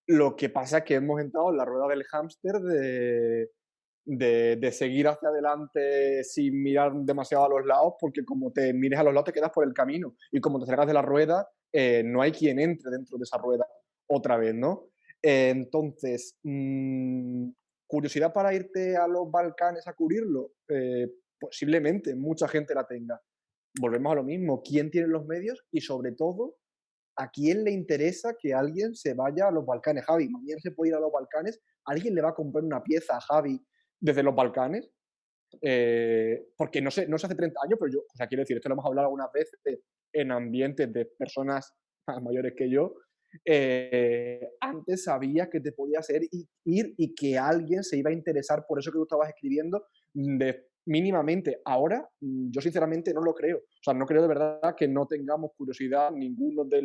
Lo que pasa es que hemos entrado en la rueda del hámster de seguir hacia adelante sin mirar demasiado a los lados, porque como te mires a los lados te quedas por el camino y como te salgas de la rueda, no hay quien entre dentro de esa rueda otra vez, ¿no? Entonces, curiosidad para irte a los Balcanes a cubrirlo, posiblemente mucha gente la tenga. Volvemos a lo mismo, ¿quién tiene los medios? Y sobre todo, ¿a quién le interesa que alguien se vaya a los Balcanes? Javi, mañana se puede ir a los Balcanes, ¿alguien le va a comprar una pieza a Javi desde los Balcanes? Porque no sé hace 30 años, pero yo, o sea, quiero decir, esto lo hemos hablado algunas veces en ambientes de personas más mayores que yo, antes sabías que te podías ir y que alguien se iba a interesar por eso que tú estabas escribiendo mínimamente. Ahora, yo sinceramente no lo creo. O sea, no creo de verdad que no tengamos curiosidad ninguno de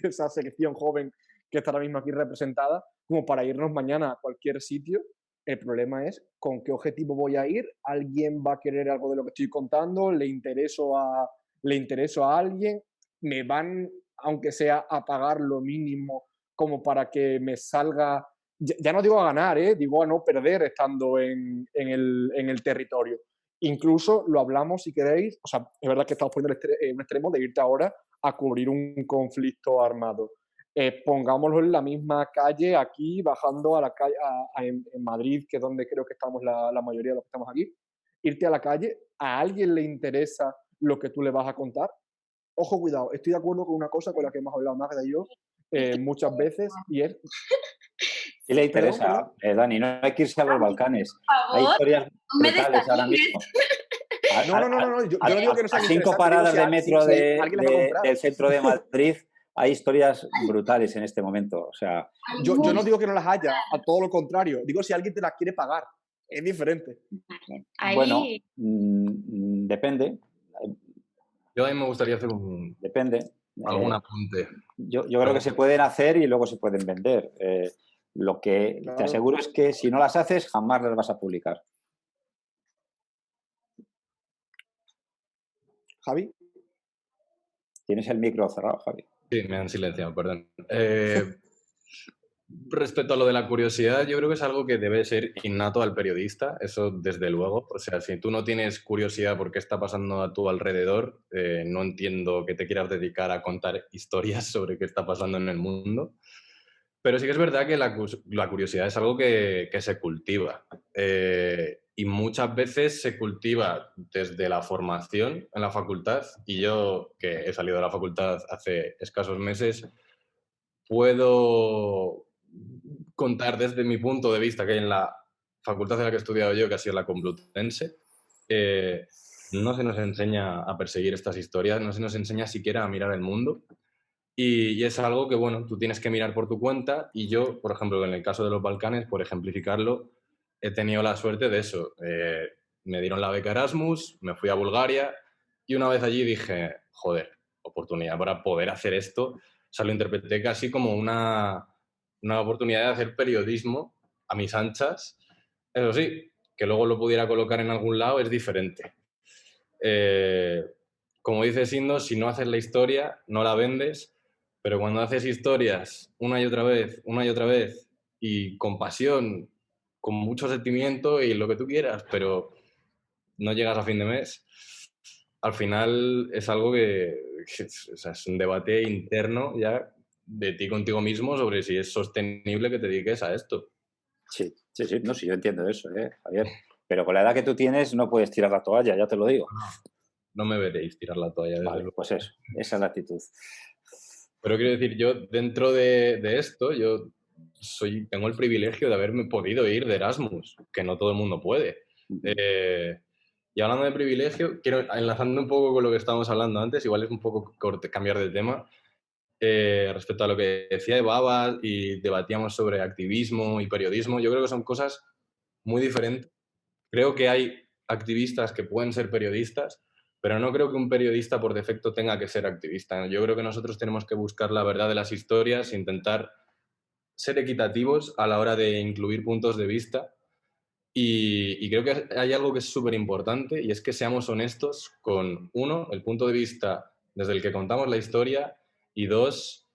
esa sección joven que está ahora mismo aquí representada, como para irnos mañana a cualquier sitio. El problema es con qué objetivo voy a ir. ¿Alguien va a querer algo de lo que estoy contando? ¿Le intereso a alguien? ¿Me van, aunque sea, a pagar lo mínimo como para que me salga? Ya no digo a ganar, digo a no perder estando en el territorio. Incluso lo hablamos, si queréis, o sea, es verdad que estamos poniendo un extremo de irte ahora a cubrir un conflicto armado. Pongámoslo en la misma calle aquí, bajando a la calle en Madrid, que es donde creo que estamos la mayoría de los que estamos aquí. Irte a la calle, ¿a alguien le interesa lo que tú le vas a contar. Ojo, cuidado, estoy de acuerdo con una cosa con la que hemos hablado Magda y yo muchas veces, y es... ¿Qué le Perdón, interesa, Dani? No hay que irse a los Balcanes. Por Hay favor, historias no me brutales ahora desafíes. mismo. No, yo no digo que no A sean 5 interesantes, paradas digo, de metro si alguien las va a comprar. del centro de Madrid hay historias brutales en este momento. O sea, Yo no digo que no las haya, a todo lo contrario. Digo si alguien te las quiere pagar. Es diferente. Vale, ahí... bueno, depende. Yo a mí me gustaría hacer Depende. algún apunte. Yo creo que se pueden hacer y luego se pueden vender. Lo que Claro. te aseguro es que si no las haces, jamás las vas a publicar. Javi. Tienes el micro cerrado, Javi. Sí, me han silenciado, perdón. Respecto a lo de la curiosidad, yo creo que es algo que debe ser innato al periodista, eso desde luego. O sea, si tú no tienes curiosidad por qué está pasando a tu alrededor, no entiendo que te quieras dedicar a contar historias sobre qué está pasando en el mundo. Pero sí que es verdad que la curiosidad es algo que se cultiva. Y muchas veces se cultiva desde la formación en la facultad. Y yo, que he salido de la facultad hace escasos meses, puedo contar desde mi punto de vista que en la facultad en la que he estudiado yo, que ha sido la Complutense, no se nos enseña a perseguir estas historias, no se nos enseña siquiera a mirar el mundo. Y es algo que, bueno, tú tienes que mirar por tu cuenta. Y yo, por ejemplo, en el caso de los Balcanes, por ejemplificarlo, he tenido la suerte de eso. Me dieron la beca Erasmus, me fui a Bulgaria y una vez allí dije, joder, oportunidad para poder hacer esto. O sea, lo interpreté casi como una oportunidad de hacer periodismo a mis anchas. Eso sí, que luego lo pudiera colocar en algún lado es diferente. Como dice Sindo, si no haces la historia, no la vendes, pero cuando haces historias una y otra vez, y con pasión, con mucho sentimiento y lo que tú quieras, pero no llegas a fin de mes, al final es algo o sea, es un debate interno ya de ti contigo mismo sobre si es sostenible que te dediques a esto. Sí, no, sí, yo entiendo eso, Javier. Pero con la edad que tú tienes no puedes tirar la toalla, ya te lo digo. No me veréis tirar la toalla. Desde Vale, luego. pues eso, esa es la actitud. Pero quiero decir, yo dentro de esto, yo tengo el privilegio de haberme podido ir de Erasmus, que no todo el mundo puede. Y hablando de privilegio, quiero, enlazando un poco con lo que estábamos hablando antes, igual es un poco cambiar de tema, respecto a lo que decía Evaba y debatíamos sobre activismo y periodismo, yo creo que son cosas muy diferentes. Creo que hay activistas que pueden ser periodistas, pero no creo que un periodista por defecto tenga que ser activista. Yo creo que nosotros tenemos que buscar la verdad de las historias, intentar ser equitativos a la hora de incluir puntos de vista. Y creo que hay algo que es súper importante y es que seamos honestos con, uno, el punto de vista desde el que contamos la historia y dos,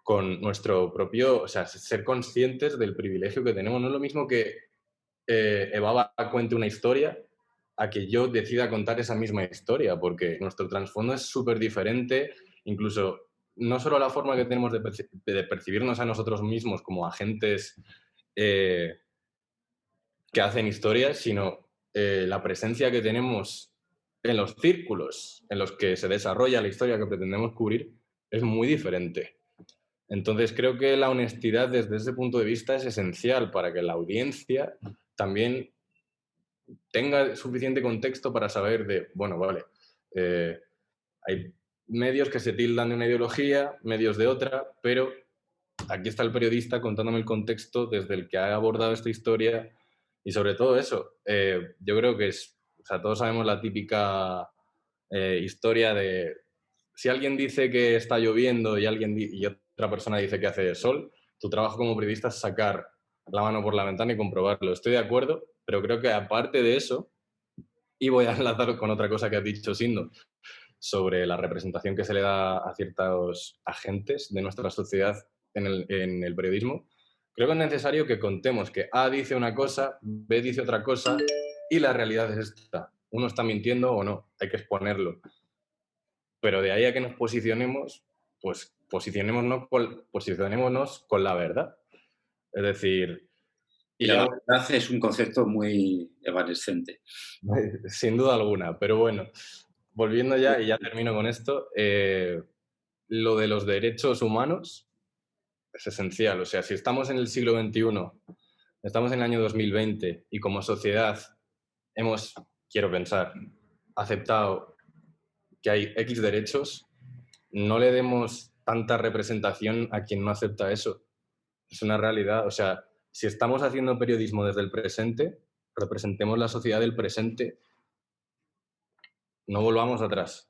con nuestro propio, o sea, ser conscientes del privilegio que tenemos. No es lo mismo que Evaba cuente una historia a que yo decida contar esa misma historia, porque nuestro trasfondo es súper diferente, incluso no solo la forma que tenemos de percibirnos a nosotros mismos como agentes que hacen historias, sino la presencia que tenemos en los círculos en los que se desarrolla la historia que pretendemos cubrir es muy diferente. Entonces creo que la honestidad desde ese punto de vista es esencial para que la audiencia también tenga suficiente contexto para saber de, bueno, vale, hay medios que se tildan de una ideología, medios de otra, pero aquí está el periodista contándome el contexto desde el que ha abordado esta historia y sobre todo eso, yo creo que o sea, todos sabemos la típica historia de si alguien dice que está lloviendo y otra persona dice que hace sol, tu trabajo como periodista es sacar la mano por la ventana y comprobarlo. Estoy de acuerdo, pero creo que aparte de eso, y voy a enlazar con otra cosa que has dicho, Sindo, sobre la representación que se le da a ciertos agentes de nuestra sociedad en el periodismo, creo que es necesario que contemos que A dice una cosa, B dice otra cosa y la realidad es esta. Uno está mintiendo o no, hay que exponerlo. Pero de ahí a que nos posicionemos, pues posicionémonos con la verdad. Es decir, Y la ya, verdad es un concepto muy evanescente. sin duda alguna, pero bueno, volviendo ya, y ya termino con esto, lo de los derechos humanos es esencial. O sea, si estamos en el siglo XXI, estamos en el año 2020 y como sociedad hemos, quiero pensar, aceptado que hay X derechos, no le demos tanta representación a quien no acepta eso. Es una realidad. O sea, si estamos haciendo periodismo desde el presente, representemos la sociedad del presente, no volvamos atrás.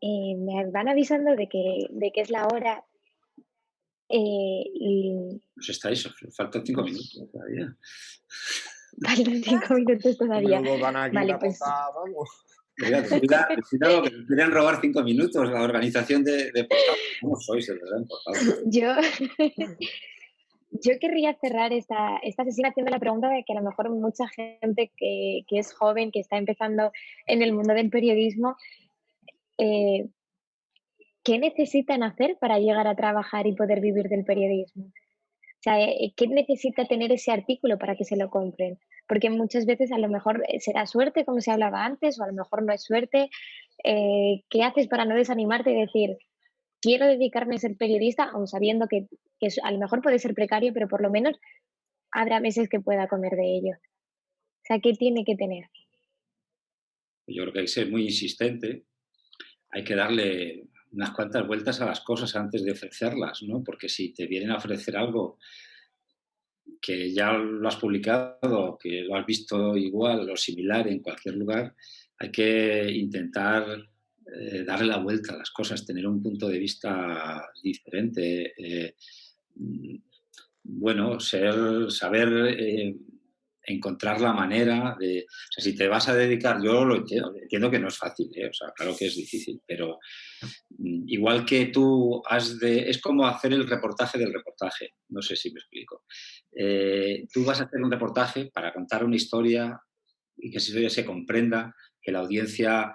Me van avisando de que es la hora. Y Pues estáis, faltan 5 minutos todavía. faltan 5 minutos todavía. Menudo dan aquí Vale, una pues cosa, vamos. Oiga, cuidado, que me quieren robar 5 minutos la organización de portada. ¿Cómo sois, de verdad, en portada? yo querría cerrar esta sesión haciendo la pregunta de que a lo mejor mucha gente que es joven, que está empezando en el mundo del periodismo, ¿qué necesitan hacer para llegar a trabajar y poder vivir del periodismo? O sea, ¿qué necesita tener ese artículo para que se lo compren? Porque muchas veces a lo mejor será suerte, como se hablaba antes, o a lo mejor no es suerte. ¿Qué haces para no desanimarte y decir, quiero dedicarme a ser periodista, aun sabiendo que a lo mejor puede ser precario, pero por lo menos habrá meses que pueda comer de ello? O sea, ¿qué tiene que tener? Yo creo que hay que ser muy insistente, hay que darle unas cuantas vueltas a las cosas antes de ofrecerlas, ¿no? Porque si te vienen a ofrecer algo que ya lo has publicado, que lo has visto igual o similar en cualquier lugar, hay que intentar darle la vuelta a las cosas, tener un punto de vista diferente. Bueno, saber encontrar la manera de... O sea, si te vas a dedicar, yo lo entiendo que no es fácil, o sea, claro que es difícil, pero igual que tú es como hacer el reportaje del reportaje, no sé si me explico. Tú vas a hacer un reportaje para contar una historia y que esa historia se comprenda, que la audiencia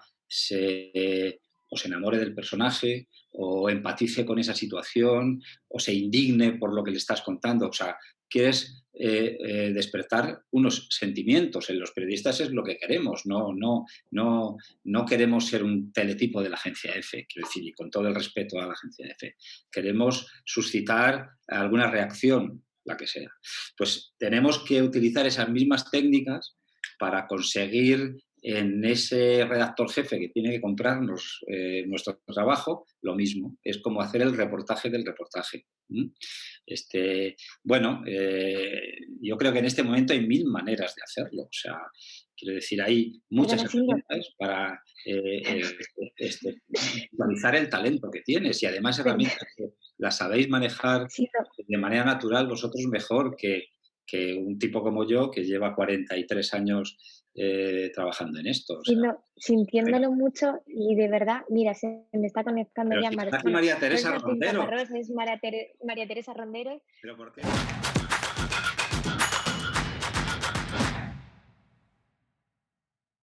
o se enamore del personaje, o empatice con esa situación, o se indigne por lo que le estás contando. O sea, quieres despertar unos sentimientos. En los periodistas es lo que queremos, no queremos ser un teletipo de la agencia F, quiero decir, y con todo el respeto a la agencia F. Queremos suscitar alguna reacción, la que sea. Pues tenemos que utilizar esas mismas técnicas para conseguir en ese redactor jefe que tiene que comprarnos nuestro trabajo, lo mismo. Es como hacer el reportaje del reportaje. Bueno, yo creo que en este momento hay 1000 maneras de hacerlo. O sea, quiero decir, hay muchas herramientas para actualizar el talento que tienes y además herramientas que las sabéis manejar de manera natural vosotros mejor que un tipo como yo que lleva 43 años trabajando en esto. O sea, sintiéndolo mucho y de verdad, mira, se me está conectando pero ya si María Teresa no es Martín Rondero. Caparrós, es María Teresa Rondero. ¿Pero por qué?